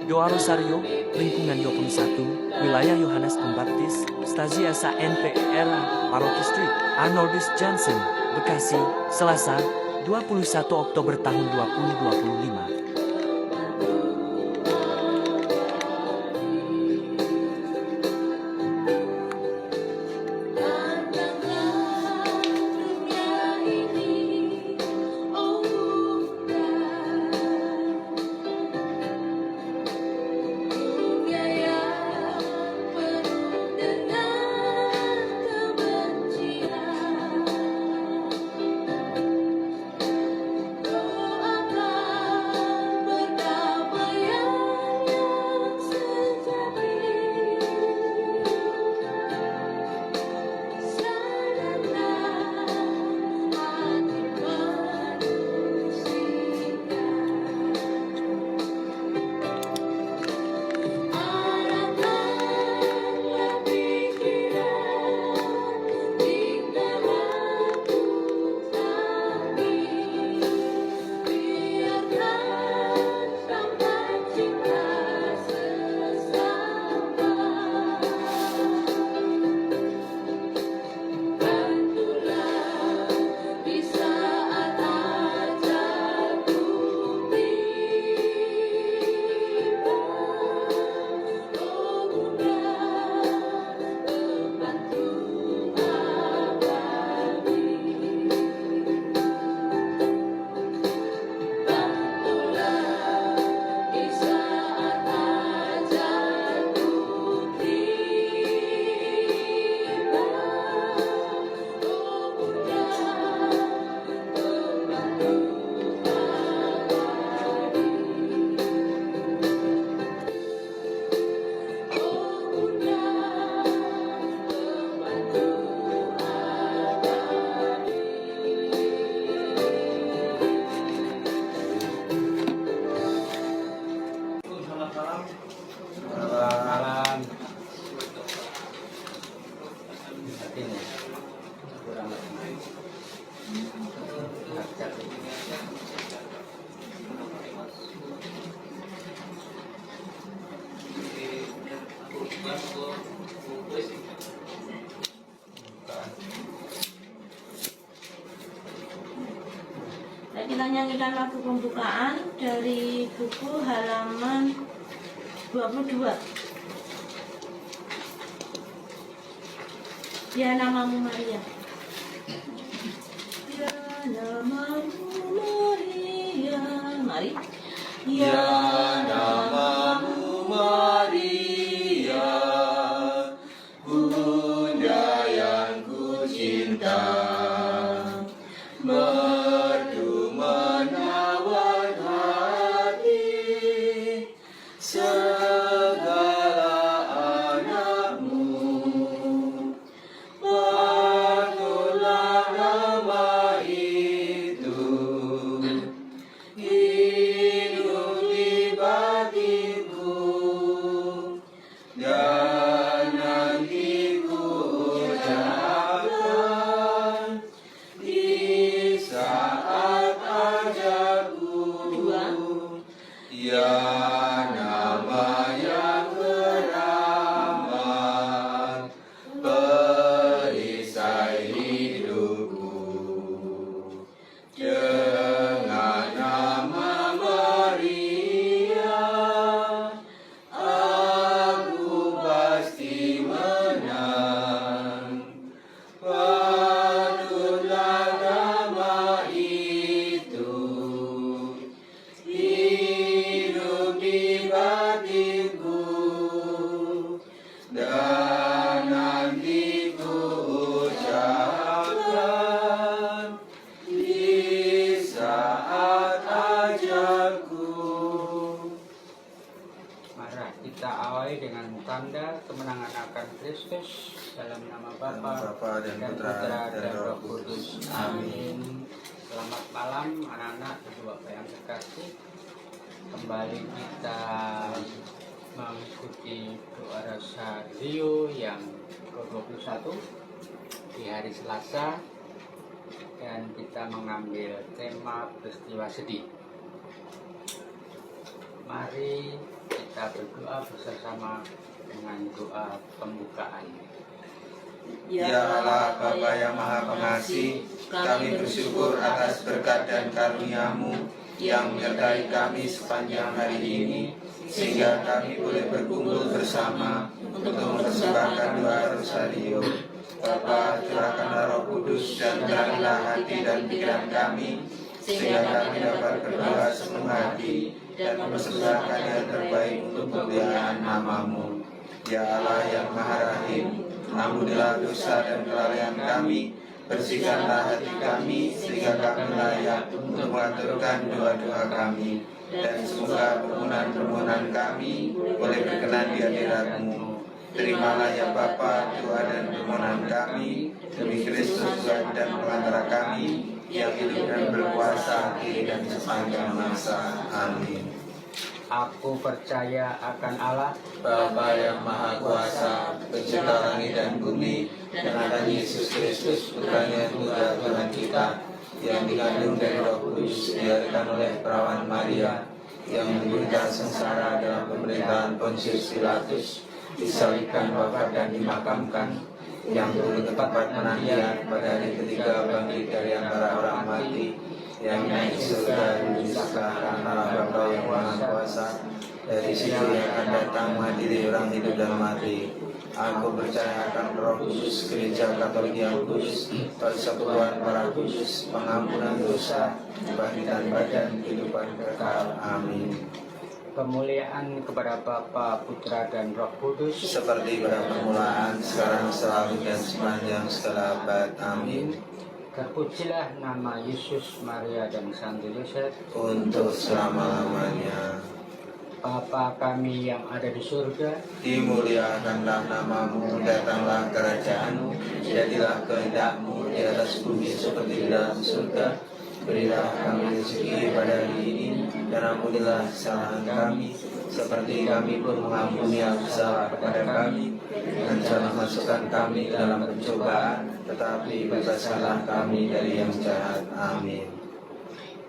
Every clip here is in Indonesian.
Doa Rosario, lingkungan 21, wilayah Yohanes Pembaptis, Stasi SANPERA, Paroki Street, Arnoldus Johnson, Bekasi, Selasa, 21 Oktober tahun 2025. Kita nyanyikan lagu pembukaan dari buku halaman 22. Ya namamu Maria. Ya namamu Maria. Mari. Ya namamu Maria, Bunda yang ku cinta. tanda kemenangan akan Kristus dalam nama Bapa dan Putra dan Roh Kudus. Amin. Selamat malam anak-anak dan Bapak yang terkasih. Kembali kita mengikuti doa Rosario yang ke-21 di hari Selasa, dan kita mengambil tema peristiwa sedih. Mari kita kita berdoa bersama dengan doa pembukaan. Ya Allah Bapa yang Maha Pengasih, kami bersyukur atas berkat dan karunia-Mu yang menyertai kami sepanjang hari ini, sehingga kami boleh berkumpul bersama untuk mempersembahkan doa Rosario. Bapa, curahkanlah Roh Kudus dan terangilah hati dan pikiran kami, sehingga kami dapat berdoa sepenuh hati dan mempersembahkan yang terbaik untuk kemuliaan nama-Mu. Ya Allah yang Maha Rahim, ampunilah dosa dan kelalaian kami, bersihkanlah hati kami, sehingga kami layak untuk mengaturkan doa-doa kami, dan semoga permohonan-permohonan kami boleh berkenan di hadirat-Mu. Terimalah ya Bapa doa dan permohonan kami, demi Kristus Tuhan dan pengantara kami, yang hidup dan berkuasa kini dan sepanjang masa. Amin. Aku percaya akan Allah, Bapa yang Maha Kuasa, pencipta langit dan bumi, dan akan Yesus Kristus, putranya Putra Tuhan kita, yang dikandung dari Roh Kudus, dilahirkan oleh perawan Maria, yang menderita sengsara dalam pemerintahan Pontius Pilatus, disalibkan, wafat dan dimakamkan, yang turun ke tempat penantian pada hari ketiga bangkit dari antara orang mati, yang naik ke surga duduk di sebelah Allah Bapa yang Maha Kuasa, dari situ yang akan datang menghadiri orang hidup dan mati. Aku percaya akan Roh Kudus, Gereja Katolik yang kudus, persekutuan para kudus, pengampunan dosa, kebangkitan badan, kehidupan kekal. Amin. kemuliaan kepada Bapa, Putra dan Roh Kudus, Seperti pada permulaan, sekarang, selalu, dan sepanjang segala abad. Amin. terpujilah nama Yesus, Maria dan Santo Yosef. Untuk selama-lamanya. Bapa kami yang ada di surga, Dimuliakanlah namamu, datanglah kerajaan-Mu, jadilah kehendak-Mu di atas bumi seperti di dalam surga. Berilah kami rezeki pada hari ini, dan ampunilah kesalahan kami, seperti kami pun mengampuni yang bersalah kepada kami. Dan jangan masukkan kami ke dalam pencobaan, tetapi bebaskanlah kami dari yang jahat. Amin.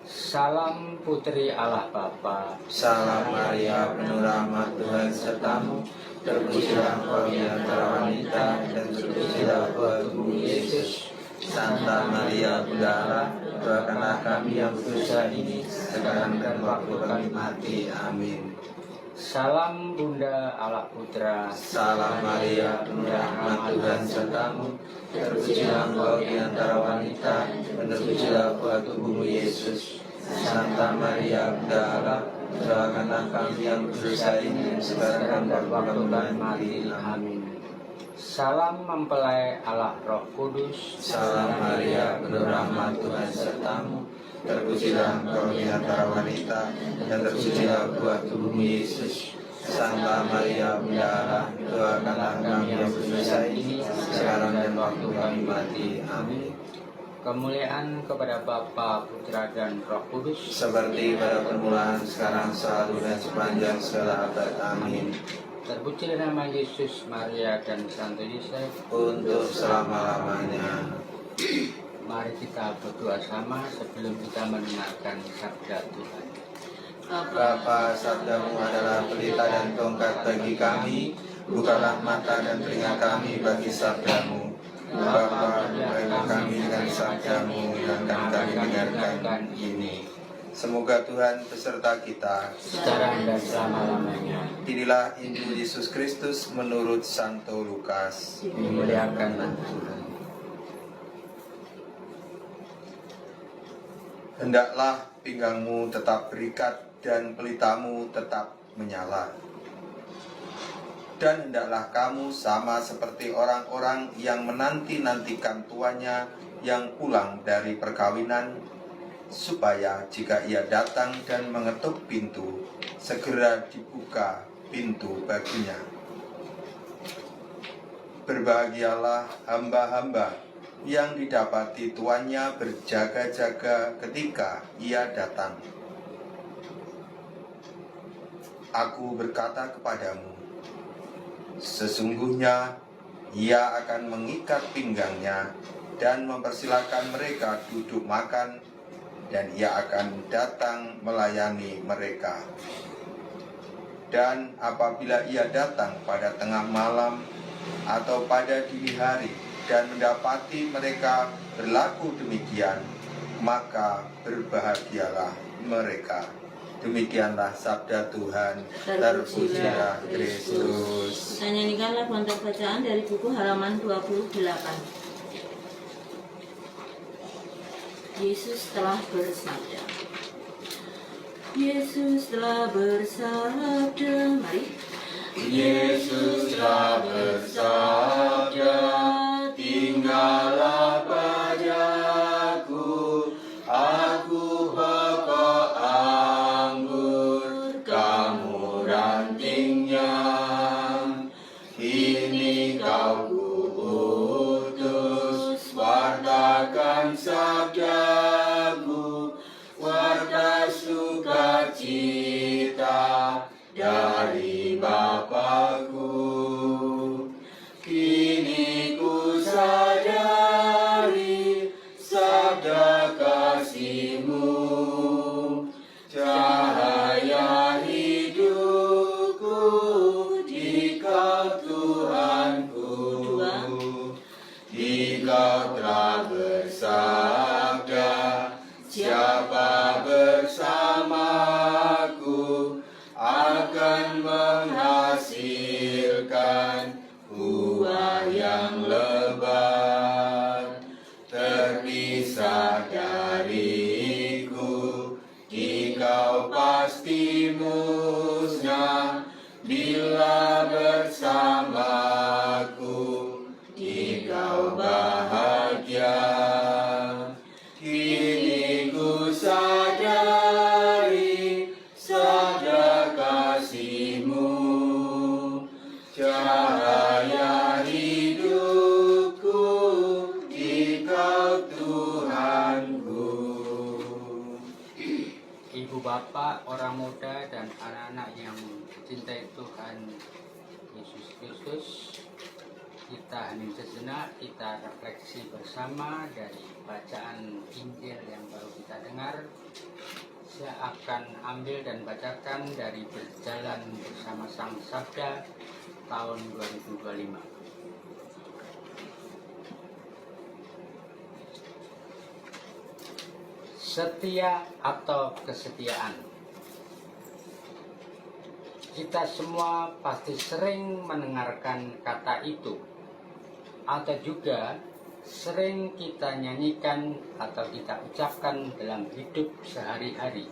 salam Putri Allah Bapa, Salam Maria, penuh rahmat Tuhan sertamu, terpujilah engkau di antara wanita, dan terpujilah buah tubuh Yesus. Santa Maria Bunda Allah, doakanlah kami yang berdosa ini, sekarang dan waktu kami mati. Amin. salam Bunda Allah Putra, Salam Maria, penuh rahmat Tuhan sertamu, terpujilah engkau di antara wanita, dan terpujilah buah tubuhmu Yesus. Santa Maria Bunda Allah, doakanlah kami yang berdosa ini, sekarang dan waktu kami mati. Amin. salam mempelai Allah Roh Kudus, Salam Maria, penuh rahmat Tuhan sertamu, terpujilah engkau di antara wanita, dan terpujilah buah tubuhmu Yesus. Santa Maria Bunda Allah, doakanlah kami yang berdosa ini, sekarang dan waktu kami mati. Amin. kemuliaan kepada Bapa, Putra dan Roh Kudus, Seperti pada permulaan, sekarang, selalu, dan sepanjang segala abad. Amin. terpujilah nama Yesus, Maria dan Santo Yosef. Untuk selama-lamanya. Mari kita berdoa sama sebelum kita mendengarkan sabda Tuhan. Bapa, sabdamu adalah pelita dan tongkat bagi kami, bukalah mata dan telinga kami bagi sabdamu. Bapa, bukalah kami dengan sabdamu yang akan kami dengarkan ini. Semoga Tuhan beserta kita. Sekarang dan selama-lamanya. Inilah Injil Yesus Kristus menurut Santo Lukas. Dimuliakanlah Tuhan. Hendaklah pinggangmu tetap berikat dan pelitamu tetap menyala. Dan hendaklah kamu sama seperti orang-orang yang menanti-nantikan tuannya yang pulang dari perkawinan, supaya jika ia datang dan mengetuk pintu, segera dibuka pintu baginya. Berbahagialah hamba-hamba yang didapati tuannya berjaga-jaga ketika ia datang. Aku berkata kepadamu, sesungguhnya ia akan mengikat pinggangnya dan mempersilahkan mereka duduk makan, dan ia akan datang melayani mereka. Dan apabila ia datang pada tengah malam atau pada dini hari dan mendapati mereka berlaku demikian, maka berbahagialah mereka. Demikianlah sabda Tuhan. Terpujilah Kristus. Kita nyanyikanlah untuk bacaan dari buku halaman 28. Yesus telah bersabda. Yesus telah bersabda. Mari. Yesus telah bersabda, tinggallah padaku, aku pokok anggur, kamu rantingnya. Ini kau kuutus, wartakan sabdaku, warta sukacita dari Bapakku. Kini ku sadari sabda kasih-Mu, cahaya hidupku di Kau Tuhanku. Di Kau telah bersabda, siapa bersamaku akan menghasilkan buah yang lebat. Terpisah dariku, Engkau pasti musnah. Bila bersamaku, Engkau bahagia. Kini ku sadari sabda kasih-Mu, cahaya hidupku di Kau Tuhanku. Ibu bapak, orang muda dan anak-anak yang mencintai Tuhan Yesus Kristus, kita hening sejenak, kita refleksi bersama dari bacaan Injil yang baru kita dengar. Saya akan ambil dan bacakan dari Berjalan Bersama Sang Sabda tahun 2025. Setia atau kesetiaan. Kita semua pasti sering mendengarkan kata itu, atau juga sering kita nyanyikan atau kita ucapkan dalam hidup sehari-hari.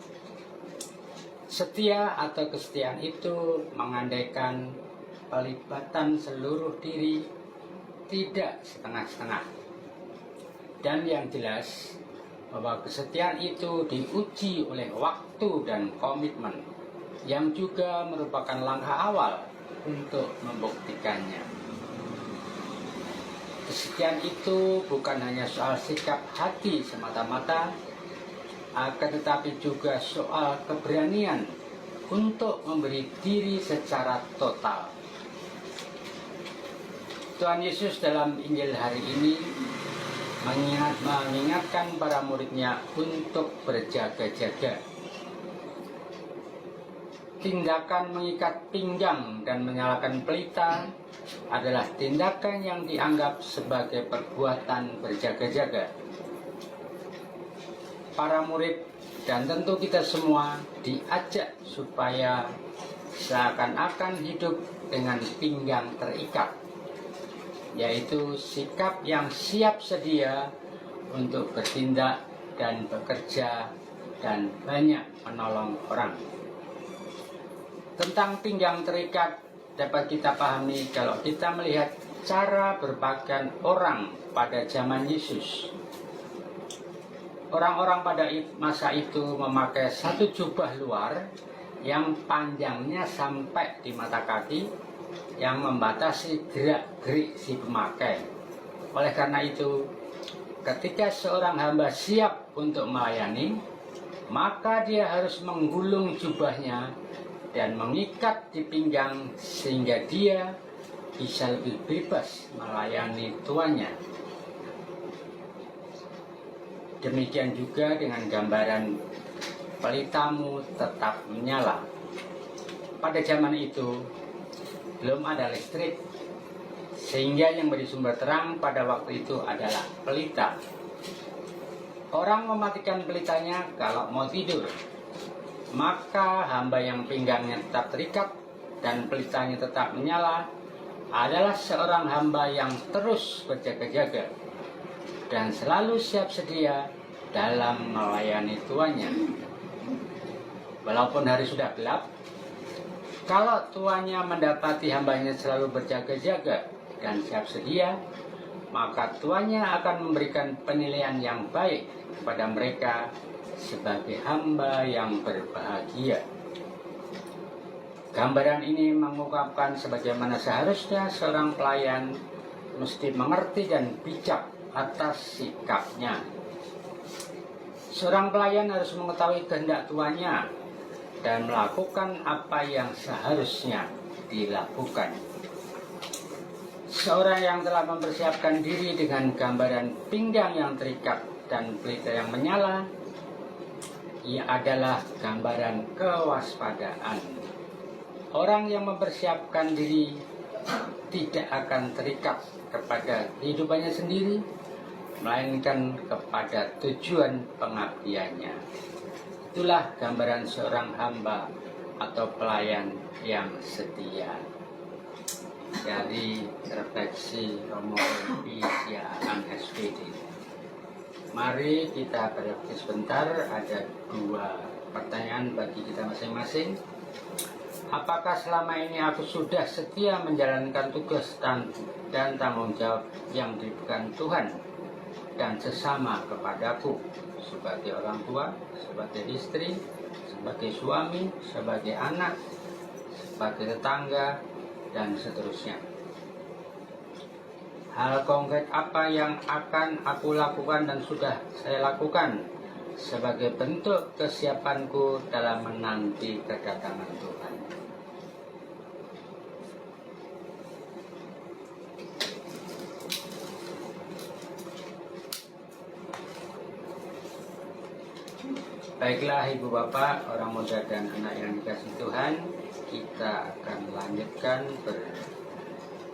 Setia atau kesetiaan itu mengandaikan pelibatan seluruh diri, tidak setengah-setengah. Dan yang jelas bahwa kesetiaan itu diuji oleh waktu dan komitmen, yang juga merupakan langkah awal untuk membuktikannya. Kesetiaan itu bukan hanya soal sikap hati semata-mata, akan tetapi juga soal keberanian untuk memberi diri secara total. Tuhan Yesus dalam Injil hari ini mengingatkan para murid-Nya untuk berjaga-jaga. Tindakan mengikat pinggang dan menyalakan pelita adalah tindakan yang dianggap sebagai perbuatan berjaga-jaga. Para murid dan tentu kita semua diajak supaya seakan-akan hidup dengan pinggang terikat, yaitu sikap yang siap sedia untuk bertindak dan bekerja dan banyak menolong orang. Tentang pinggang terikat dapat kita pahami kalau kita melihat cara berpakaian orang pada zaman Yesus. Orang-orang pada masa itu memakai satu jubah luar yang panjangnya sampai di mata kaki, yang membatasi gerak-gerik si pemakai. Oleh karena itu, ketika seorang hamba siap untuk melayani, maka dia harus menggulung jubahnya dan mengikat di pinggang sehingga dia bisa lebih bebas melayani tuannya. Demikian juga dengan gambaran pelitamu tetap menyala. pada zaman itu belum ada listrik, sehingga yang beri sumber terang pada waktu itu adalah pelita. Orang mematikan pelitanya kalau mau tidur, maka hamba yang pinggangnya tetap terikat dan pelitanya tetap menyala adalah seorang hamba yang terus berjaga-jaga dan selalu siap sedia dalam melayani tuannya. Walaupun hari sudah gelap, kalau tuannya mendapati hambanya selalu berjaga-jaga dan siap sedia, maka tuannya akan memberikan penilaian yang baik kepada mereka sebagai hamba yang berbahagia. Gambaran ini mengungkapkan sebagaimana seharusnya seorang pelayan mesti mengerti dan bijak atas sikapnya. Seorang pelayan harus mengetahui kehendak tuannya dan melakukan apa yang seharusnya dilakukan. Seorang yang telah mempersiapkan diri dengan gambaran pinggang yang terikat dan pelita yang menyala, ia adalah gambaran kewaspadaan. Orang yang mempersiapkan diri tidak akan terikat kepada kehidupannya sendiri, melainkan kepada tujuan pengabdiannya. Itulah gambaran seorang hamba atau pelayan yang setia. Dari refleksi Romo Siaan SPD. Mari kita berhenti sebentar. Ada 2 pertanyaan bagi kita masing-masing. Apakah selama ini aku sudah setia menjalankan tugas dan tanggung jawab yang diberikan Tuhan dan sesama kepadaku sebagai orang tua, sebagai istri, sebagai suami, sebagai anak, sebagai tetangga, dan seterusnya. Hal konkret apa yang akan aku lakukan dan sudah saya lakukan sebagai bentuk kesiapanku dalam menanti kedatangan Tuhan. Baiklah Ibu Bapak, orang muda dan anak yang dikasihi Tuhan, kita akan lanjutkan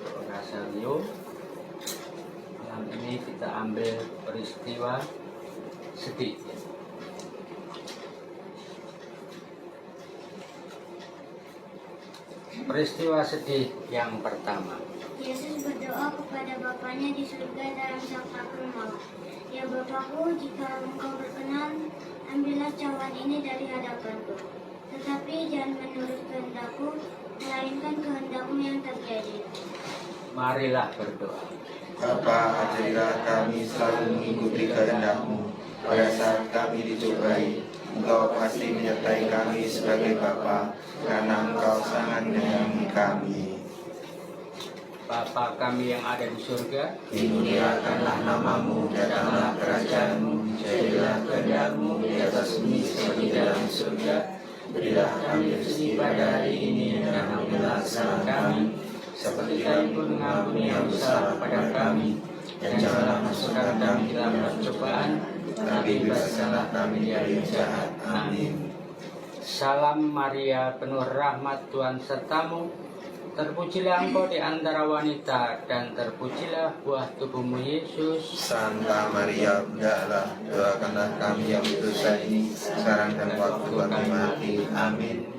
berorasio. Malam ini kita ambil peristiwa sedih. Peristiwa sedih yang pertama. Yesus berdoa kepada Bapanya di surga dalam sakaratul maut. Ya Bapakku, jika Engkau berkenan, ambillah cawan ini dari hadapanku. Tetapi jangan menurut kehendakku, melainkan kehendak-Mu yang terjadi. Marilah berdoa. Bapa, ajarilah kami selalu mengikuti kehendak-Mu. Pada saat kami dicobai, Engkau pasti menyertai kami sebagai Bapa, karena Engkau sangat menyayangi kami. Bapa kami yang ada di surga, Dimuliakanlah namamu, datanglah kerajaan-Mu, jadilah kehendak-Mu di atas bumi seperti dalam surga. Berilah kami rezeki pada hari ini, dan ampunilah kesalahan kami, seperti kami pun mengampuni yang bersalah pada kami. Dan janganlah masukkan kami dalam pencobaan, tapi bebaskanlah kami dari yang jahat. Amin. Salam Maria, penuh rahmat, Tuhan sertamu. Terpujilah Engkau di antara wanita, dan terpujilah buah tubuhmu Yesus. Santa Maria, Bunda Allah, doakanlah kami yang berdosa ini, sekarang dan waktu kami mati. Amin.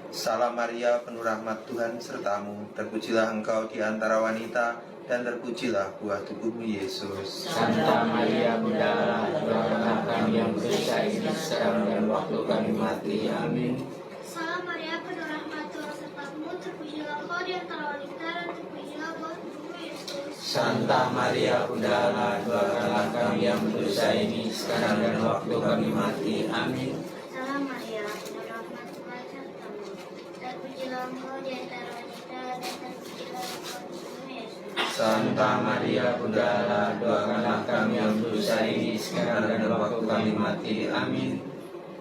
Salam Maria, penuh rahmat, Tuhan sertamu. Terpujilah Engkau di antara wanita, dan terpujilah buah tubuhmu Yesus. Santa Maria, Bunda Allah, doakanlah kami yang berdosa ini, sekarang dan waktu kami mati. Amin. Salam Maria, penuh rahmat, Tuhan sertamu. Terpujilah Engkau di antara wanita, dan terpujilah buah tubuhmu Yesus. Santa Maria, Bunda Allah, doakanlah kami yang berdosa ini, sekarang dan waktu kami mati. Amin. Salam Maria, penuh rahmat, Tuhan sertamu. Terpujilah Engkau di antara wanita, dan terpujilah buah tubuhmu Yesus. Santa Maria, Bunda Allah, doakanlah kami yang berdosa ini, sekarang dan waktu kami mati. Amin.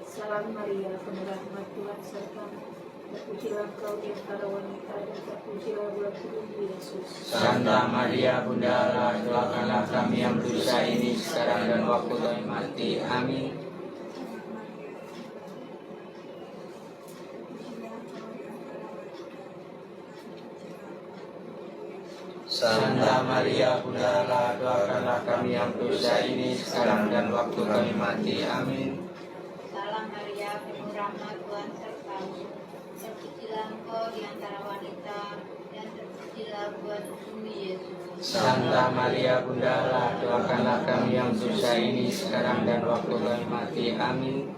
Salam Maria, penuh rahmat, Tuhan sertamu. Terpujilah Engkau di antara wanita, dan terpujilah buah tubuhmu Yesus. Santa Maria, Bunda Allah, doakanlah kami yang berdosa ini, sekarang dan waktu kami mati. Amin. Santa Maria Bunda Allah, doakanlah kami yang berdosa ini sekarang dan waktu kami mati. Amin. Salam Maria, penuh rahmat, Tuhan sertamu. Terpujilah engkau di antara wanita, dan terpujilah buah tubuhmu Yesus. Santa Maria Bunda Allah, doakanlah kami yang berdosa ini sekarang dan waktu kami mati. Amin.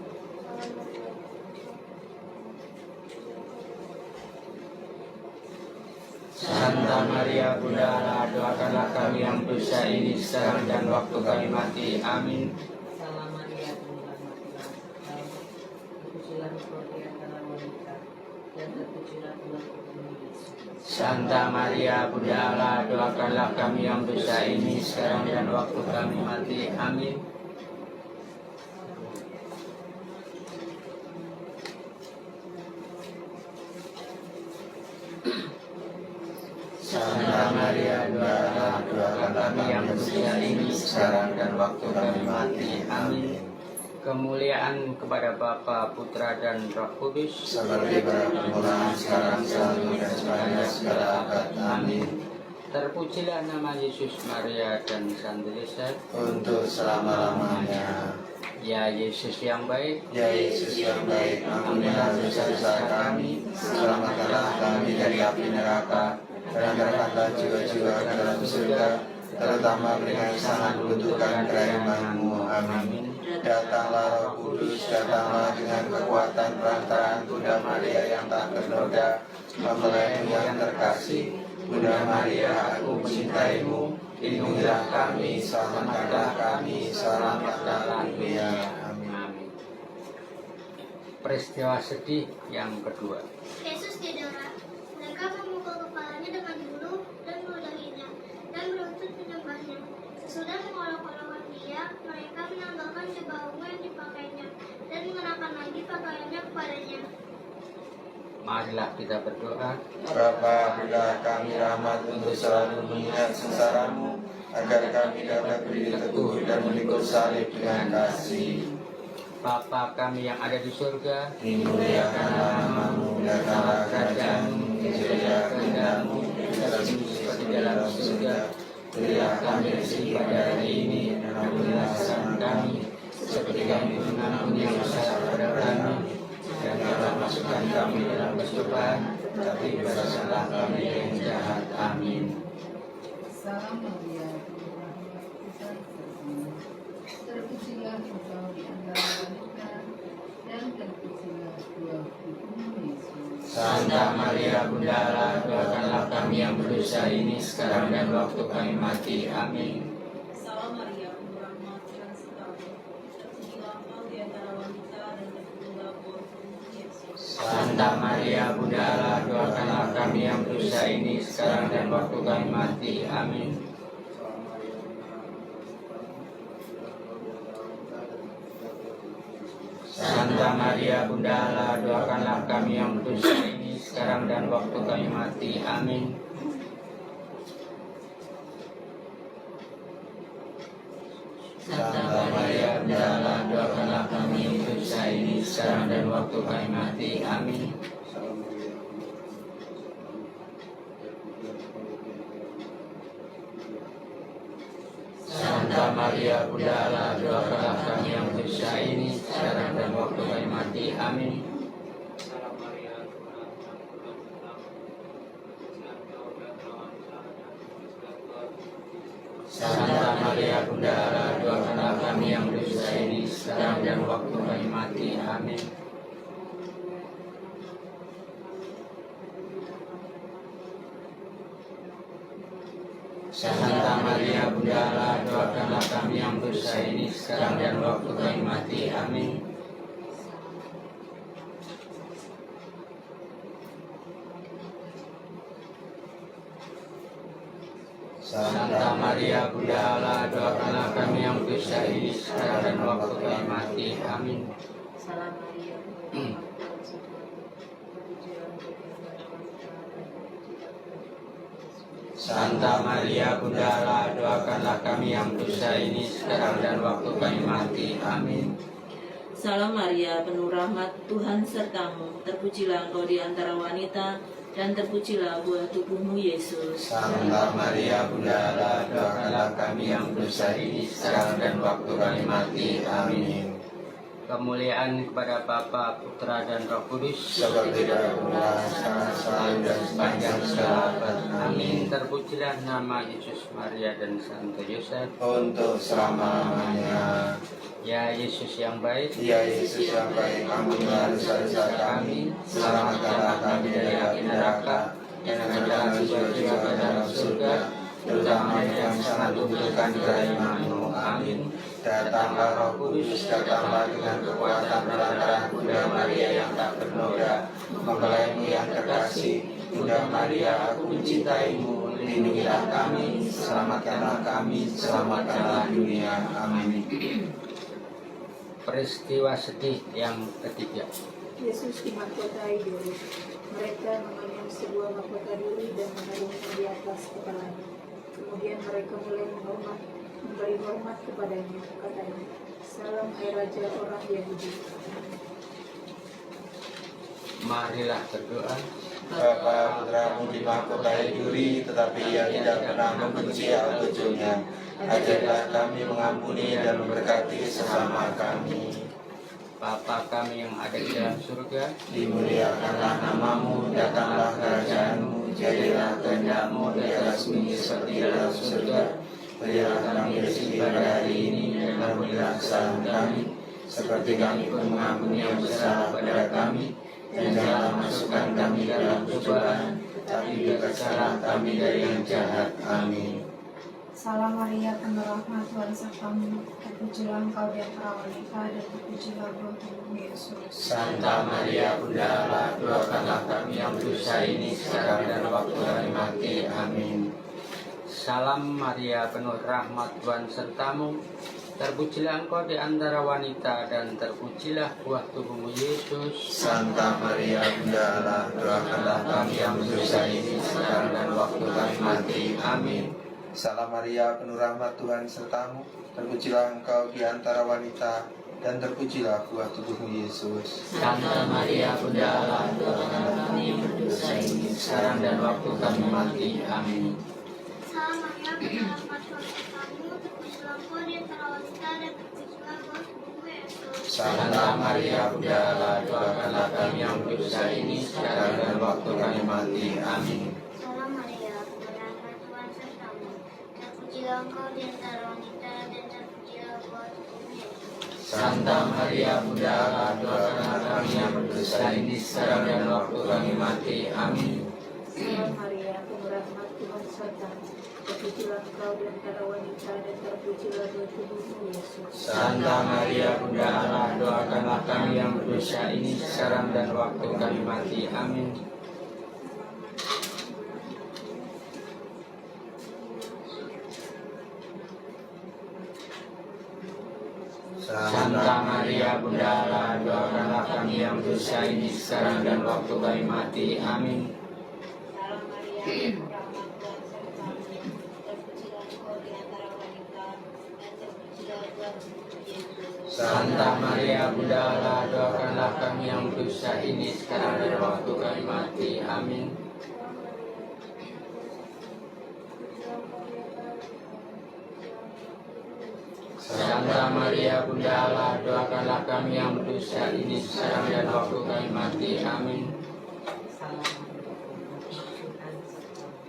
Santa Maria Bunda Allah, doakanlah kami yang berdosa ini sekarang dan waktu kami mati. Amin. Salam Maria, penuh rahmat, Tuhan sertamu. Terpujilah engkau di antara wanita, dan terpujilah buah tubuhmu Yesus. Santa Maria Bunda Allah, doakanlah kami yang berdosa ini sekarang dan waktu kami mati. Amin. Santa Maria Bunda Allah, doakanlah kami yang berdosa ini sekarang dan waktu kami mati. Amin. Kemuliaan kepada Bapa, Putra, dan Roh Kudus, seperti pada permulaan, sekarang, selalu, dan sepanjang segala abad. Amin. Terpujilah nama Yesus, Maria, dan Santo Yosef untuk selama-lamanya. Ya Yesus yang baik, ya Yesus yang baik, ampunilah dosa-dosa kami, selamatkanlah kami dari api neraka, dan angkatlah jiwa-jiwa ke dalam surga, terutama mereka yang sangat membutuhkan kerahiman-Mu. Amin. Datanglah Roh Kudus, datanglah dengan kekuatan perantaraan Bunda Maria yang tak bernoda, mempelaimu yang terkasih. Bunda Maria, aku mencintaimu, lindungilah kami, selamatkanlah kami, selamatkanlah dunia. Amin. Peristiwa sedih yang kedua. Yesus didera. Mereka memukul kepalanya dengan bulu dan meludahinya, dan beruntut menyembahnya. Sesudah mengolok-olokkan dia, mereka menambahkan jubah ungu yang dipakainya, dan mengenakan lagi pakaiannya kepadanya. Marilah kita berdoa. Bapa, berilah kami rahmat untuk selalu mengingat sengsara-Mu, agar kami dapat berdiri teguh dan memikul salib dengan kasih. Bapa kami yang ada di surga, Dimuliakanlah nama-Mu, datanglah kerajaan-Mu, dijadilah kehendak-Mu, seperti di dalam surga. Berilah kami rezeki pada hari ini, dan ampunilah kesalahan kami, seperti kami mengampuni yang bersalah kepada kami. Dan janganlah masukkan kami dalam pencobaan, tapi bebaskanlah kami dari yang jahat. Amin. Salam Maria, penuh rahmat, Tuhan sertamu. Terpujilah engkau di antara wanita, dan terpujilah buah tubuhmu Yesus. Santa Maria Bunda Allah, doakanlah kami yang berdosa ini sekarang dan waktu kami mati. Amin. Salam Maria, penuh rahmat, Tuhan sertamu. Terpujilah engkau di antara wanita, dan terpujilah buah tubuhmu Yesus. Santa Maria Bunda Allah, doakanlah kami yang berdosa ini sekarang dan waktu kami mati. Amin. Santa Maria Bunda Allah, doakanlah kami yang berdosa ini sekarang dan waktu kami mati. Amin. Santa Maria Bunda Allah, doakanlah kami yang berdosa ini sekarang dan waktu kami mati. Amin. Santa Maria Bunda Allah, doakanlah kami yang berdosa ini sekarang dan waktu kami mati. Amin. Santa Maria Bunda Allah, doakanlah kami yang berdosa ini sekarang dan waktu kami mati. Amin. Santa Maria Bunda Allah, doakanlah kami yang berdosa ini sekarang dan waktu kami mati. Amin. Santa Maria Bunda Allah, doakanlah kami yang berdosa ini sekarang dan waktu kami mati. Amin. Salam Maria, penuh rahmat, Tuhan sertamu. Terpujilah engkau di antara wanita, dan terpujilah buah tubuhmu Yesus. Santa Maria Bunda Allah, doakanlah kami yang berdosa ini sekarang dan waktu kami mati. Amin. Salam Maria, penuh rahmat, Tuhan sertamu. Terpujilah engkau di antara wanita, dan terpujilah buah tubuhmu Yesus. Santa Maria Bunda Allah, doakanlah kami yang berdosa ini sekarang dan waktu kami mati. Amin. Kemuliaan kepada Bapa, Putra, dan Roh Kudus, Seperti dahulu, sekarang, selalu, dan sepanjang segala abad. Amin. Terpujilah nama Yesus, Maria, dan Santo Yosef. Untuk selama-lamanya. Ya Yesus yang baik, Ya Yesus yang baik, ampunilah dosa-dosa kami, selamatkanlah kami dari api neraka, dan angkatlah jiwa-jiwa ke dalam surga, terutama yang sangat membutuhkan kerahiman-Mu. Amin. Datanglah Roh Kudus, datanglah dengan kekuatan perantaraan Bunda Maria yang tak bernoda, mempelaimu yang terkasih. Bunda Maria, aku mencintai-Mu, lindungilah kami, selamatkanlah kami, selamatkanlah dunia. Amin. peristiwa sedih yang ketiga. Yesus dimahkotai dulu. Mereka mengambil sebuah mahkota duri dan menaruhnya di atas kepalanya. Kemudian mereka mulai memberi hormat kepadanya. Katanya, "Salam hai Raja orang Yahudi." Marilah berdoa. Bapa, putramu dimahkotai duri, tetapi ia tidak pernah membenci cucunya. Ajarlah kami mengampuni dan memberkati sesama kami. Bapa kami yang ada di dalam surga, Dimuliakanlah namamu, datanglah kerajaanmu, jadilah kehendak-Mu di atas bumi seperti dalam surga. Berilah kami rezeki pada hari ini, dan ampunilah kesalahan kami, seperti kami pun mengampuni yang bersalah pada kami. Dan janganlah masukkan kami dalam cobaan, tapi bebaskanlah kami dari yang jahat. Amin. Salam Maria, penuh rahmat, Tuhan sertamu. Terpujilah engkau di antara wanita, dan terpujilah buah tubuhmu Yesus. Santa Maria Bunda Allah, doakanlah kami yang berdosa ini sekarang dan waktu kami mati. Amin. Salam Maria, penuh rahmat, Tuhan sertamu. Terpujilah engkau di antara wanita, dan terpujilah buah tubuhmu Yesus. Santa Maria Bunda Allah, doakanlah kami yang berdosa ini sekarang dan waktu kami mati. Amin. Salam Maria, penuh rahmat, Tuhan sertamu. Terpujilah engkau di antara wanita, dan terpujilah buah tubuhmu Yesus. Santa Maria Bunda Allah, doakanlah kami yang berdosa ini sekarang dan waktu kami mati. Amin. Salam Maria, penuh rahmat, Tuhan sertamu. Terpujilah engkau di antara wanita, dan terpujilah buah tubuhmu Yesus. Santa Maria Bunda Allah, doakanlah kami yang berdosa ini sekarang dan waktu kami mati. Amin. Salam Maria, penuh rahmat, Tuhan sertamu. Terpujilah engkau di antara wanita, dan terpujilah buah tubuhmu Yesus. Santa Maria Bunda Allah, doakanlah kami yang berdosa ini sekarang dan waktu kami mati. Amin. Salam Maria, penuh rahmat, Tuhan sertamu. Terpujilah engkau di antara wanita, dan terpujilah buah tubuhmu Yesus. Santa Maria Bunda Allah, doakanlah kami yang berdosa ini sekarang dan waktu kami mati. Amin. Santa Maria Bunda Allah, doakanlah kami yang berdosa ini sekarang dan waktu kami mati. Amin. Salam Maria, penuh rahmat, Tuhan sertamu. Terpujilah engkau di antara wanita, dan terpujilah buah tubuhmu Yesus. Santa Maria Bunda Allah, doakanlah kami yang berdosa ini sekarang dan waktu kami mati. Amin. Santa Maria Bunda Allah, doakanlah kami yang berdosa ini sekarang dan waktu kami mati. Amin. Salam Tuhan sertamu.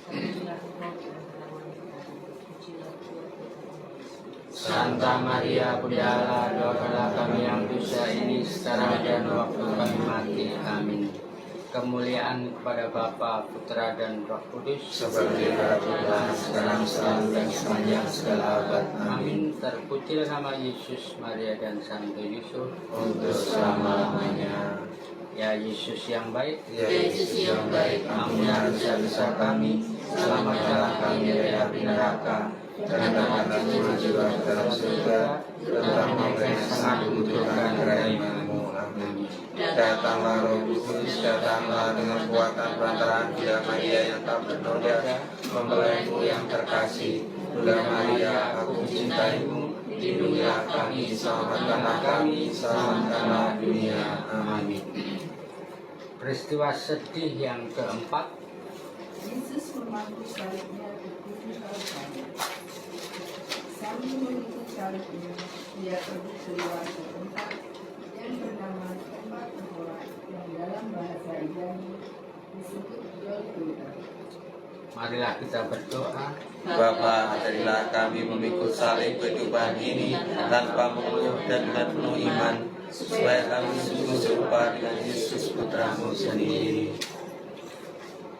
Terpujilah engkau di antara wanita, dan terpujilah buah tubuhmu Yesus. Santa Maria Bunda Allah, doakanlah kami yang berdosa ini sekarang dan waktu kami mati. Amin. Kemuliaan kepada Bapa, Putra, dan Roh Kudus. Seperti dahulu, sekarang, selalu, dan sepanjang segala abad. Amin. Terpujilah nama Yesus, Maria, dan Santo Yusuf. Untuk selama-lamanya. Ya Yesus yang baik, Ya Yesus yang baik, ampunilah dosa-dosa kami, selamatkanlah kami dari api neraka, dan angkatlah jiwa-jiwa ke dalam surga, terutama mereka yang sangat membutuhkan kerahiman-Mu. Amin. Datanglah Roh Kudus, datanglah dengan kuatan perantaraan Bunda Maria yang tak bernoda, mempelaimu yang terkasih. Bunda Maria, aku mencintai-Mu, lindungilah kami, selamatkanlah dunia. Amin. Peristiwa sedih yang keempat, Yesus memangku salibnya ke tujuh Kalvari. Sambil mengikuti salibnya, dia pergi keluar ke tempat yang bernama tempat terhormat yang dalam bahasa Ibrani disebut Golgota. marilah kita berdoa. Bapa, ajarilah kami memikul salib kehidupan ini tanpa mengeluh dan dengan penuh iman, supaya kami sungguh serupa dengan Yesus Putramu sendiri.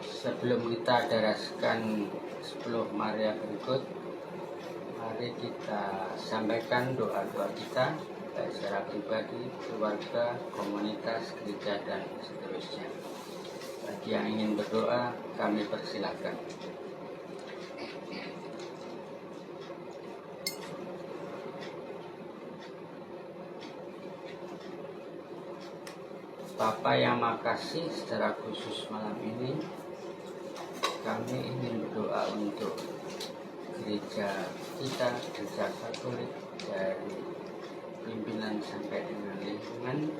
Sebelum kita daraskan 10 Maria berikut, mari kita sampaikan doa-doa kita, baik secara pribadi, keluarga, komunitas, gereja, dan seterusnya. Bagi yang ingin berdoa, kami persilahkan. Bapa yang makasih, secara khusus malam ini kami ingin berdoa untuk gereja kita, gereja Katolik, dari pimpinan sampai dengan lingkungan.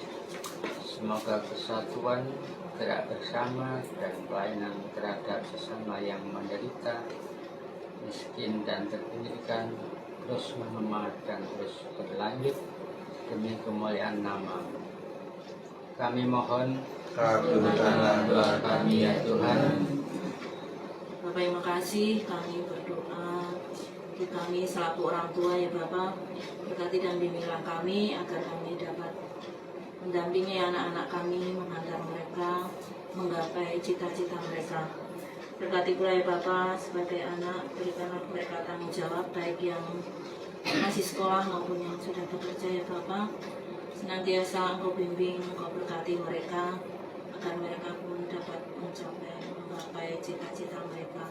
Semoga kesatuan, gerak bersama, dan pelayanan terhadap sesama yang menderita, miskin, dan terpinggirkan terus mengemar dan terus berlanjut demi kemuliaan nama. Kami mohon, kabulkanlah doa kami ya Tuhan. Bapak yang makasih, kami berdoa untuk kami selaku orang tua ya Bapak, berkati dan bimbinglah kami agar kami dapat mendampingi anak-anak kami, mengantar mereka menggapai cita-cita mereka. Berkati pula ya Bapak, sebagai anak berikanlah mereka tanggung jawab, baik yang masih sekolah maupun yang sudah bekerja ya Bapak. Senantiasa Engkau bimbing, Engkau berkati mereka agar mereka pun dapat menggapai cita-cita mereka.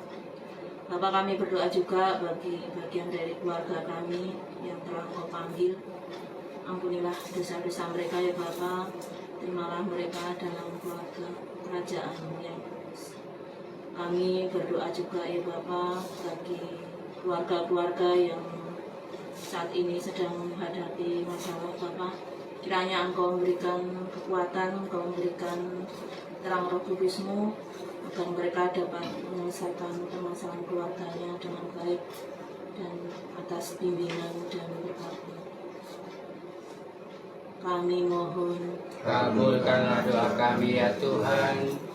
Bapak, kami berdoa juga bagi bagian dari keluarga kami yang telah Engkau panggil. Ampunilah dosa-dosa mereka ya Bapak. Terimalah mereka dalam keluarga kerajaan-Mu yang kudus. Kami berdoa juga ya Bapak bagi keluarga-keluarga yang saat ini sedang menghadapi masalah Bapak. Kiranya Engkau memberikan kekuatan, Engkau memberikan terang Roh Kudus-Mu agar mereka dapat menyelesaikan permasalahan keluarganya dengan baik dan atas bimbingan dan berkat-Mu. Kami mohon, Kabulkanlah doa kami ya Tuhan.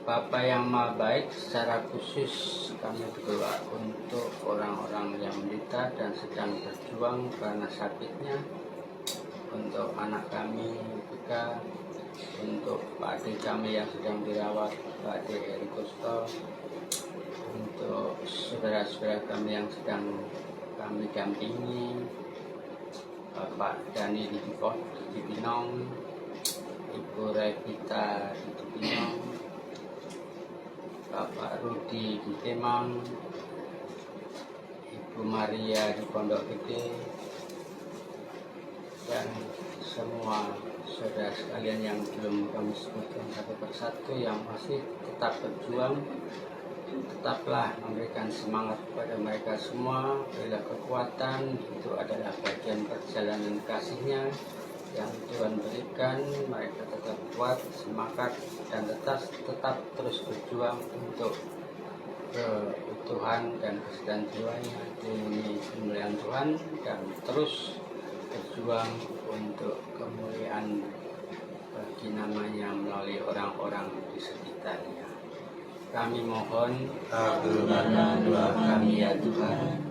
Bapa yang Maha Baik, secara khusus kami berdoa untuk orang-orang yang menderita dan sedang berjuang karena sakitnya, untuk anak kami juga, untuk Pak adik kami yang sedang dirawat, Pak adik Eri Kusto, untuk saudara-saudara kami yang sedang kami dampingi, Bapak Dani di Cibinong, Ibu Revita di Cibinong, Bapak Rudi di Kemang, Ibu Maria di Pondok Gede, dan semua saudara sekalian yang belum kami sebutkan satu persatu yang masih tetap berjuang. Tetaplah memberikan semangat kepada mereka semua, berilah kekuatan, itu adalah bagian perjalanan kasih-Nya yang Tuhan berikan. Mereka tetap kuat, semangat, dan tetap terus berjuang untuk keutuhan dan kesediaan jiwanya demi kemuliaan Tuhan, dan terus berjuang untuk kemuliaan bagi namanya melalui orang-orang di sekitarnya. Kami mohon, kabulkanlah doa kami ya Tuhan.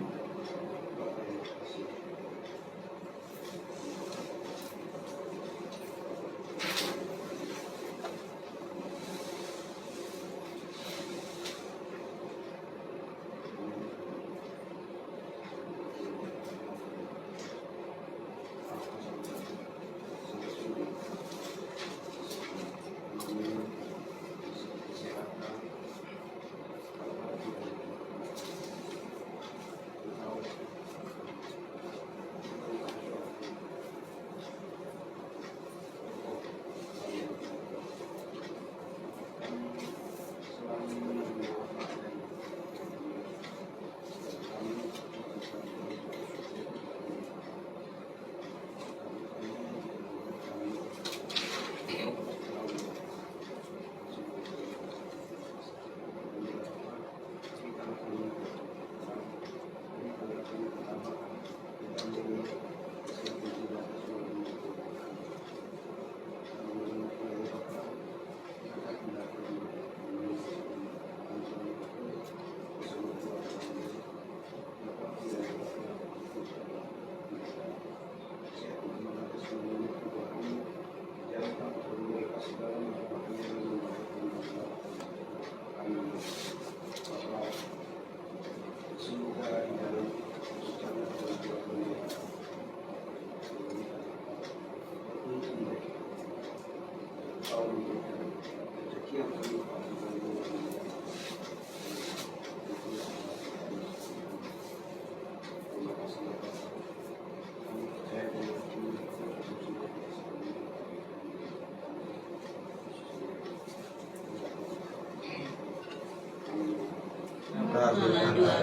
kabulkan doa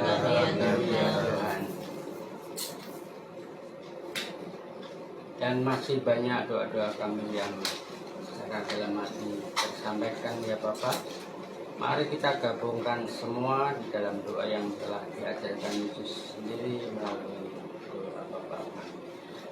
kami ya Tuhan. Dan masih banyak doa-doa kami yang secara dalam hati tersampaikan ya Bapak. Mari kita gabungkan semua di dalam doa yang telah diajarkan Yesus sendiri melalui doa Bapak.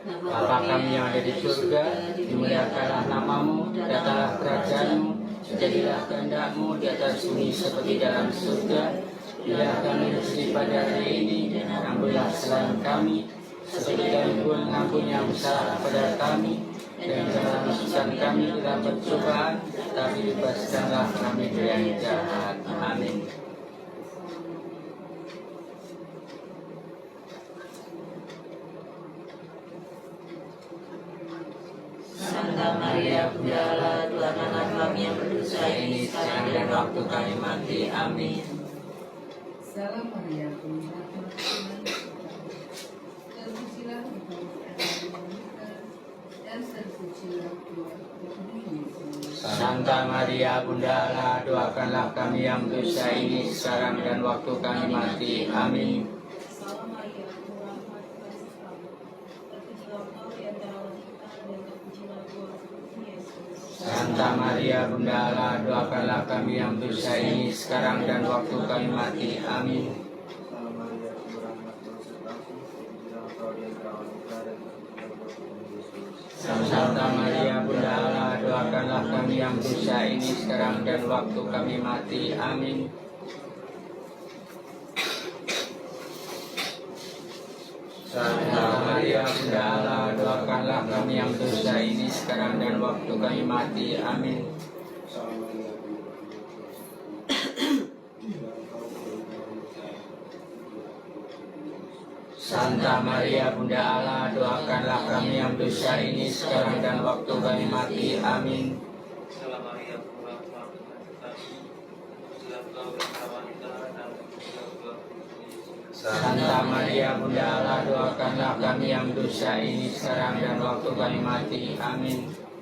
Bapa kami yang ada di surga, dimuliakanlah namamu, datanglah kerajaanmu, jadilah kehendak-mu di atas bumi seperti dalam surga. Berilah kami rezeki pada hari ini, dan ampunilah kesalahan kami, seperti kami pun mengampuni yang bersalah kepada kami, dan jangan masukkan kami ke dalam pencobaan, tapi bebaskanlah kami dari yang jahat. Amin. Santa Maria Bunda Allah, doakanlah kami yang berdosa ini sekarang dan waktu kami mati. Amin. Salam Maria, penuh rahmat Tuhan, terpujilah engkau di antara wanita, dan terpujilah buah tubuhmu Yesus. Santa Maria Bunda Allah, doakanlah kami yang berdosa ini sekarang dan waktu kami mati. Amin. Salam Maria, penuh rahmat Tuhan sertamu, terpujilah engkau di antara wanita, dan terpujilah buah tubuhmu Yesus. Santa Maria Bunda Allah, doakanlah kami yang berdosa ini sekarang dan waktu kami mati. Amin. Salam Maria, penuh rahmat Tuhan sertamu, terpujilah engkau di antara wanita dan terpujilah buah tubuhmu Yesus. Santa Maria Bunda Allah, doakanlah kami yang berdosa ini sekarang dan waktu kami mati. Amin. Santa Maria Bunda Allah, doakanlah kami yang berdosa ini sekarang dan waktu kami mati. Amin. Salam Maria, Santa Maria Bunda Allah, doakanlah kami yang berdosa ini sekarang dan waktu kami mati. Amin. Salam Maria, penuh rahmat Tuhan sertamu, terpujilah engkau di antara wanita dan terpujilah buah tubuhmu Yesus.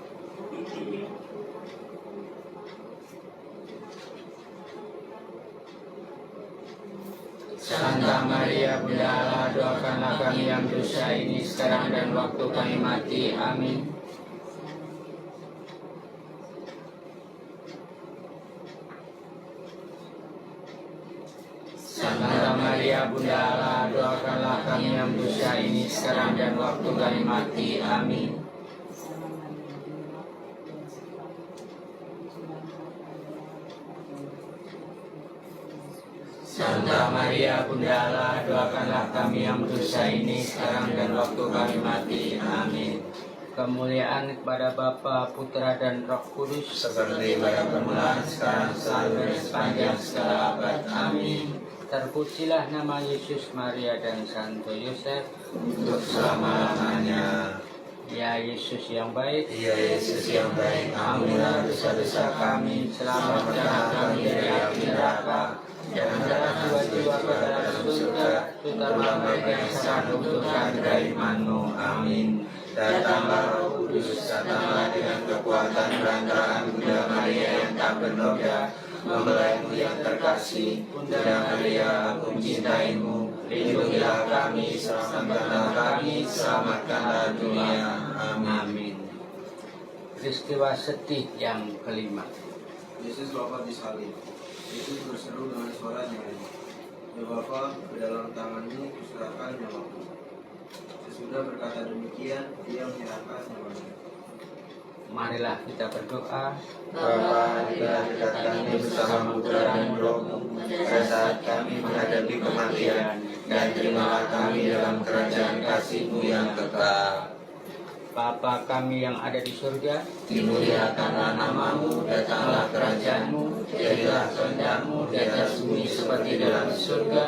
Santa Maria Bunda Allah, doakanlah kami yang berdosa ini sekarang dan waktu kami mati. Amin. Santa Maria Bunda Allah, doakanlah kami yang berdosa ini sekarang dan waktu kami mati. Amin. Santa Maria Bunda Allah, doakanlah kami yang berdosa ini sekarang dan waktu kami mati. Amin. Santa Maria Bunda Allah, doakanlah kami yang berdosa ini sekarang dan waktu kami mati. Amin. Kemuliaan kepada Bapa, Putra dan Roh Kudus, Seperti pada permulaan, sekarang, selalu, dan sepanjang segala abad. Amin. terpujilah nama Yesus, Maria, dan Santo Yosef Untuk selama-lamanya. Ya Yesus yang baik, Ya Yesus yang baik, ampunilah dosa-dosa kami, selamatkanlah kami dari api neraka, dan angkatlah jiwa-jiwa ke dalam surga, terutama mereka yang sangat membutuhkan keiman-Mu. Amin. Datanglah Roh Kudus, datanglah dengan kekuatan perantaraan Bunda Maria yang tak bernoda, mempelaimu yang terkasih. Bunda Maria, aku mencintaimu. Lindungilah kami, selamatkanlah kami, selamatkanlah dunia. Amin. Amin. Peristiwa sedih yang kelima. Yesus wafat di salib. Yesus berseru dengan suara nyaring, "Ya Bapa, ke dalam tangan-Mu kuserahkan nyawaku." Sesudah berkata demikian, Dia menyerahkan nyawanya. Marilah kita berdoa. Bapa, adalah dekat kami bersama Putra dan Roh-Mu pada saat kami menghadapi kematian, dan terimalah kami dalam kerajaan kasih-Mu yang kekal. Bapa kami yang ada di surga, Dimuliakanlah nama-Mu, datanglah kerajaan-Mu, jadilah kehendak-Mu di atas bumi seperti dalam surga.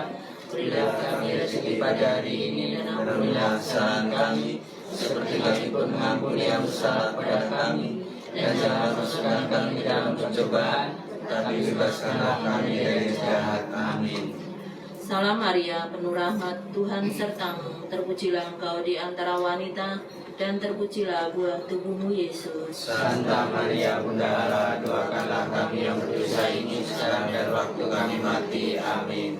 Berilah kami rezeki pada hari ini, dan ampunilah kesalahan kami, seperti kami pun mengampuni yang bersalah pada kami. Dan jangan masukkan kami ke dalam pencobaan, tapi bebaskanlah kami dari yang jahat. Amin. Salam Maria, penuh rahmat, Tuhan sertamu, terpujilah engkau di antara wanita, dan terpujilah buah tubuhmu Yesus. Santa Maria Bunda Allah, doakanlah kami yang berdosa ini sekarang dan waktu kami mati. Amin.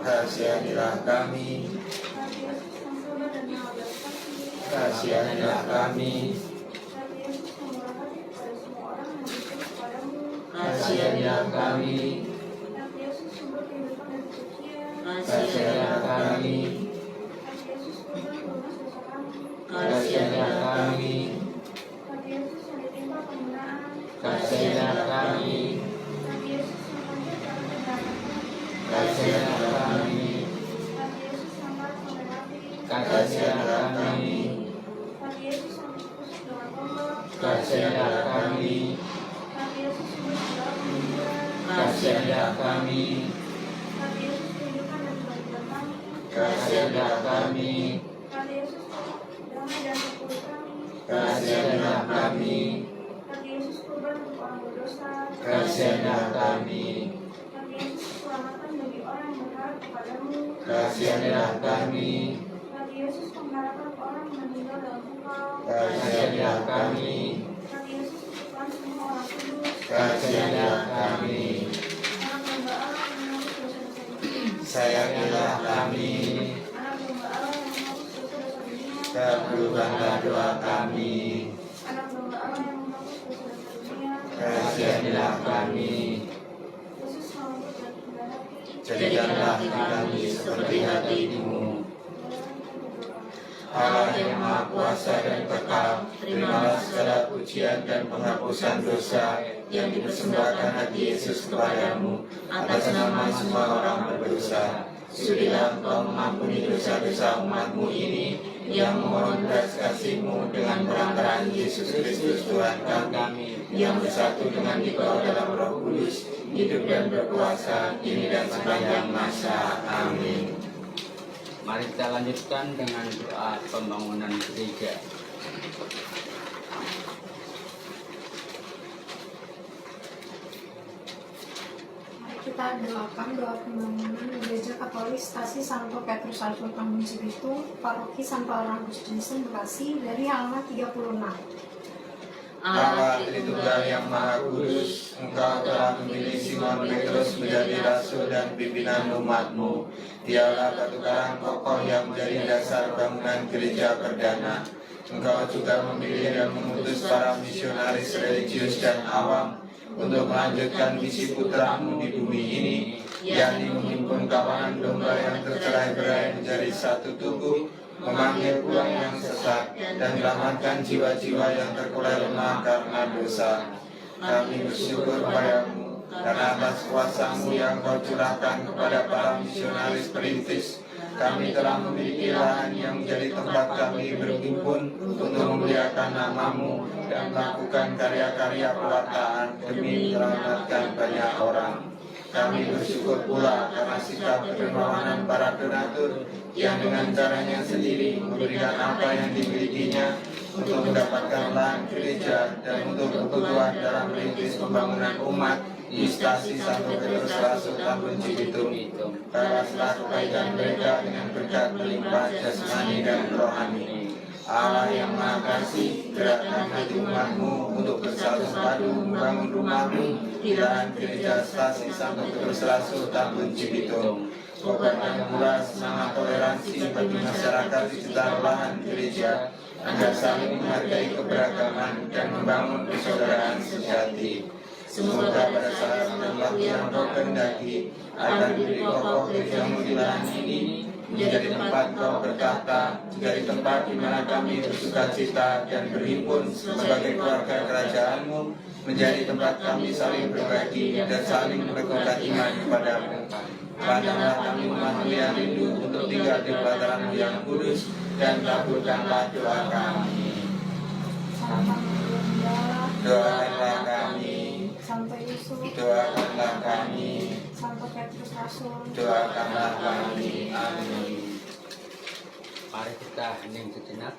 Kasihanilah kami. Kasihanilah kami. Kasihanilah kami. Kasihanilah kami. Kasihanilah kami. Kasihanilah kami. Kasihanilah kami. Kasihanilah kami. Kasihanilah kami. Kasihanilah kami. Kasihanilah kami. Kasihanilah kami. Kasihanilah kami. Kasihanilah kami. Kasihanilah kami. Kasihanilah kami. Sayangilah kami. Kabulkanlah doa kami. Kasihanilah kami. Jadikanlah hati kami seperti hati-Mu. Allah yang Maha Kuasa dan Kekal, terimalah segala pujian dan penghapusan dosa yang dipersembahkan hati Yesus kepadamu atas nama semua orang berdosa. Sudilah Engkau mengampuni dosa-dosa umat-Mu ini yang memohon belas kasih-Mu dengan perantaraan Yesus Kristus Tuhan kami yang bersatu dengan Engkau dalam Roh Kudus, hidup dan berkuasa kini dan sepanjang masa. Amin. Mari kita lanjutkan dengan doa pembangunan gereja. Mari kita doakan doa pembangunan Gereja Katolik Stasi Santo Petrus Alto Kampung Cibitung, Paroki Santo Augustus Jansen, Bekasi, dari halaman 36. Allah Tritunggal yang Maha Kudus, Engkau telah memilih Simon Petrus menjadi rasul dan pimpinan umat-Mu. Dialah batu karang kokoh yang menjadi dasar bangunan gereja perdana. Engkau juga memilih dan mengutus para misionaris religius dan awam untuk melanjutkan misi putra-Mu di bumi ini, yakni menghimpun kawanan domba yang tercerai-berai menjadi satu tubuh, memanggil pulang yang sesat, dan menyelamatkan jiwa-jiwa yang terkulai lemah karena dosa. Kami bersyukur padamu, karena atas kuasa-Mu yang Kau curahkan kepada para misionaris perintis, kami telah memiliki lahan yang menjadi tempat kami berhimpun untuk memuliakan nama-Mu dan melakukan karya-karya pewartaan demi menyelamatkan banyak orang. Kami bersyukur pula karena sikap kedermawanan para donatur yang dengan caranya sendiri memberikan apa yang dimilikinya untuk mendapatkan lahan gereja dan untuk kebutuhan dalam merintis pembangunan umat di Stasi Santo Petrus Rasul Kampung Cibitung. Balaslah kebaikan mereka dengan berkat melimpah jasmani dan rohani. Allah yang Maha Kasih, gerakkan hati umat-Mu untuk bersatu padu membangun rumah-Mu di lahan gereja Stasi Santo Petrus Rasul Kampung Cibitung. Kobarkan pula semangat toleransi bagi masyarakat di sekitar lahan gereja agar saling menghargai keberagaman dan membangun persaudaraan sejati. Semoga pada saat dan waktu yang Kau kehendaki akan diberi kokoh gereja-Mu di lahan ini menjadi tempat Kau bertahta, menjadi tempat di mana kami bersukacita dan berhimpun sebagai keluarga kerajaan-Mu, menjadi tempat kami saling berbagi dan saling meneguhkan iman kepada-Mu. Pandanglah kami umat-Mu yang rindu untuk tinggal di pelataran-Mu yang kudus, dan kabulkanlah doa kami. Doakanlah kami. Santo Yusuf, Doakanlah kami. Santo Petrus Rasul, Doakanlah kami. Amin. Mari kita hening sejenak.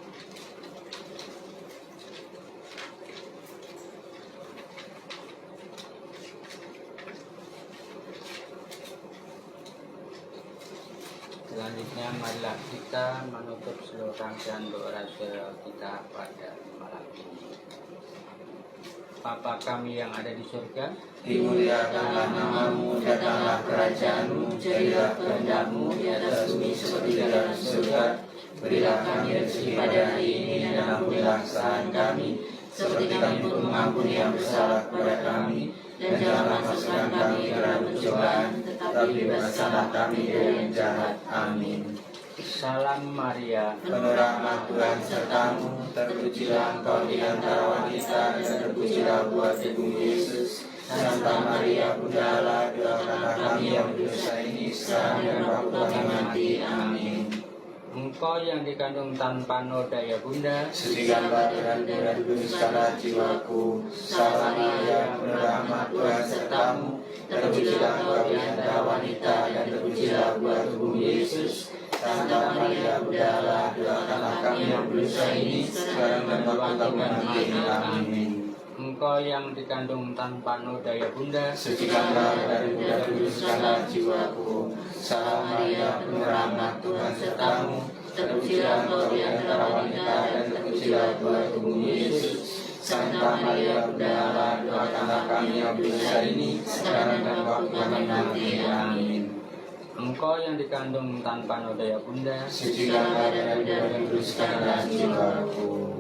Selanjutnya marilah kita menutup seluruh rangkaian doa rasul kita pada malam ini. Bapa kami yang ada di surga, dimuliakanlah namamu, datanglah kerajaanmu, jadilah kehendak-Mu di atas bumi seperti di dalam surga. Berilah kami rezeki pada hari ini dan ampunilah kesalahan kami, seperti kami pun mengampuni yang bersalah kepada kami. Dan janganlah masukkan kami ke dalam pencobaan, tetapi bebaskanlah kami dari yang jahat. Amin. Salam Maria, Penuh rahmat Tuhan sertamu, terpujilah engkau di antara wanita, dan terpujilah buah tubuhmu Yesus. Santa Maria, Bunda Allah, doakanlah kami yang berdosa ini sekarang dan waktu kami mati. Amin. Engkau yang dikandung tanpa noda ya Bunda, Sucikanlah Tuhanku dan kuduskanlah jiwaku. Salam Maria, penuh rahmat Tuhan sertamu, terpujilah engkau di antara wanita, dan terpujilah buah tubuhmu Yesus. Santa Maria, Bunda Allah, doakanlah kami yang berdosa ini sekarang dan waktu kami mati. Amin. Engkau yang dikandung tanpa noda ya Bunda, Sucikanlah dan kuduskanlah jiwaku. Salam Maria, penuh rahmat Tuhan sertamu, terpujilah engkau di antara wanita, dan terpujilah buah tubuhmu Yesus. Santa Maria, Bunda Allah, doakanlah kami yang berdosa ini sekarang dan waktu kami mati. Amin. Engkau yang dikandung tanpa noda ya Bunda, Sucikanlah dan kuduskanlah jiwaku.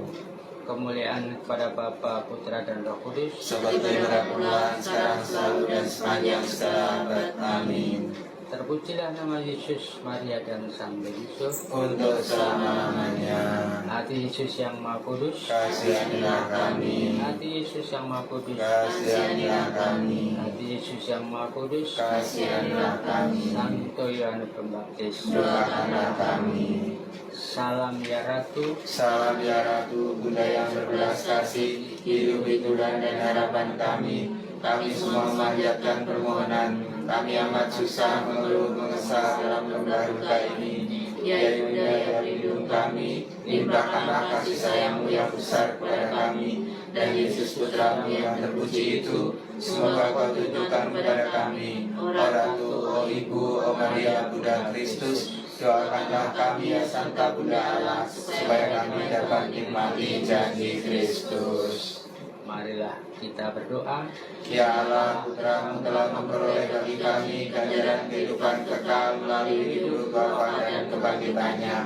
kemuliaan kepada Bapa, Putra dan Roh Kudus, Seperti berlakulah sekarang, selalu, dan sepanjang segala abad. Amin. terpujilah nama Yesus, Maria dan Sang Yesus. Untuk selama-lamanya. Hati Yesus yang Maha Kudus, Kasihanilah kami. hati Yesus yang Maha Kudus, Kasihanilah kami. hati Yesus yang Maha Kudus, Kasihanilah kami. Santo Yohanes Pembaptis, Doakanlah kami. salam ya Ratu, Salam ya Ratu, Bunda yang berbelas kasih, hidup pitulah dan harapan kami. Kami semua memanjatkan permohonan. Kami amat susah mengeluh mengesah dalam lembah duka ini. Ya Yunda, ya pelindung kami, limpahkanlah kasih sayang-Mu yang besar kepada kami. Dan Yesus Putra-Mu yang terpuji itu, semoga Kau tunjukkan kepada kami. O Ratu, O Ibu, O Maria, Bunda Kristus, doakanlah kami ya Santa Bunda Allah, supaya kami dapat nikmati janji Kristus. marilah kita berdoa. Ya Allah, Putra-Mu telah memperoleh bagi kami ganjaran kehidupan kekal melalui hidup Bapa dan kebangkitannya.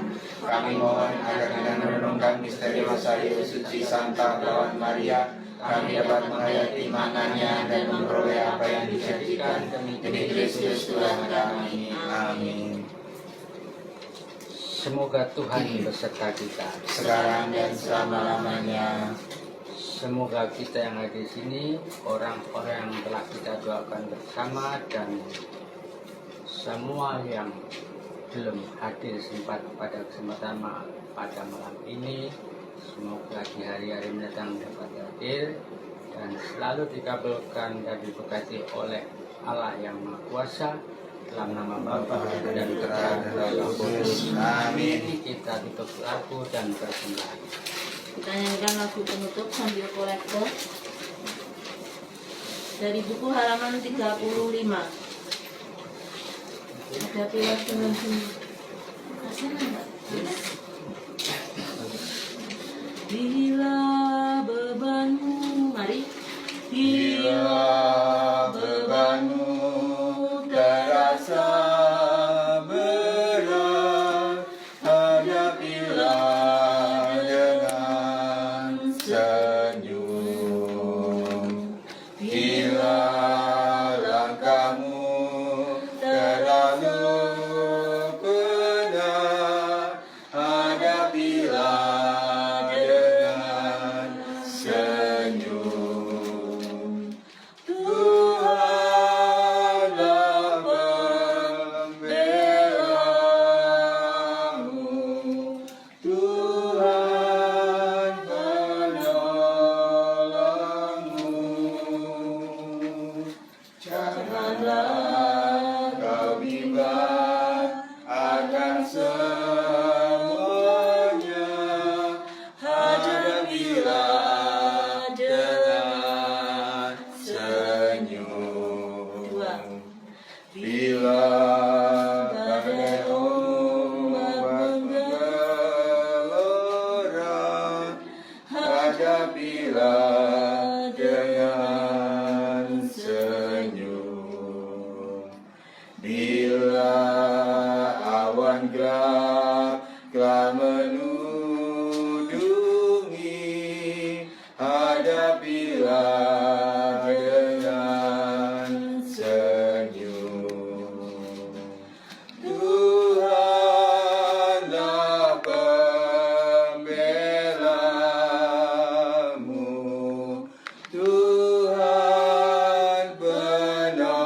Kami mohon agar dengan merenungkan misteri Rosario Suci Santa Lawan Maria, kami dapat menghayati maknanya dan memperoleh apa yang dijanjikan demi Kristus Tuhan kami. Amin. Semoga Tuhan beserta kita. Sekarang dan selama-lamanya. Semoga kita yang ada di sini, orang-orang yang telah kita doakan bersama, dan semua yang belum hadir sempat pada kesempatan pada malam ini, semoga di hari-hari mendatang dapat hadir dan selalu dikabulkan dan diberkati oleh Allah yang Maha Kuasa. Dalam nama Bapa dan Putra dan Roh Kudus. Amin. Kita tutup lagu dan bersembah. Kita nyanyikan lagu penutup sambil kolektor dari buku halaman 35. Ada pilot dengan sini. Kasih enggak? Bila bebanmu, mari. Bila bebanmu terasa berat, hadapilah dengan senyum. Bila langkahmu terlalu berat, hadapilah dengan senyum. Tuhanlah pembelamu, Tuhan penolongmu. Janganlah kau bimbang akan semuanya, hadapilah dengan senyum. Bila badai ombak menggelora, hadapilah dengan awan gelap telah menudungi, hadapilah dengan senyum. Tuhanlah pembelamu, Tuhan penolongmu.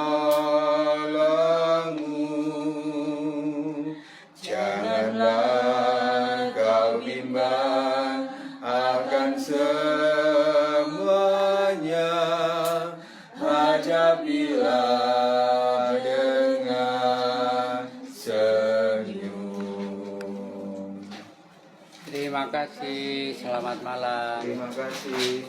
Janganlah kau bimbang akan semuanya, hadapilah dengan senyum. Terima kasih, selamat malam. Terima kasih.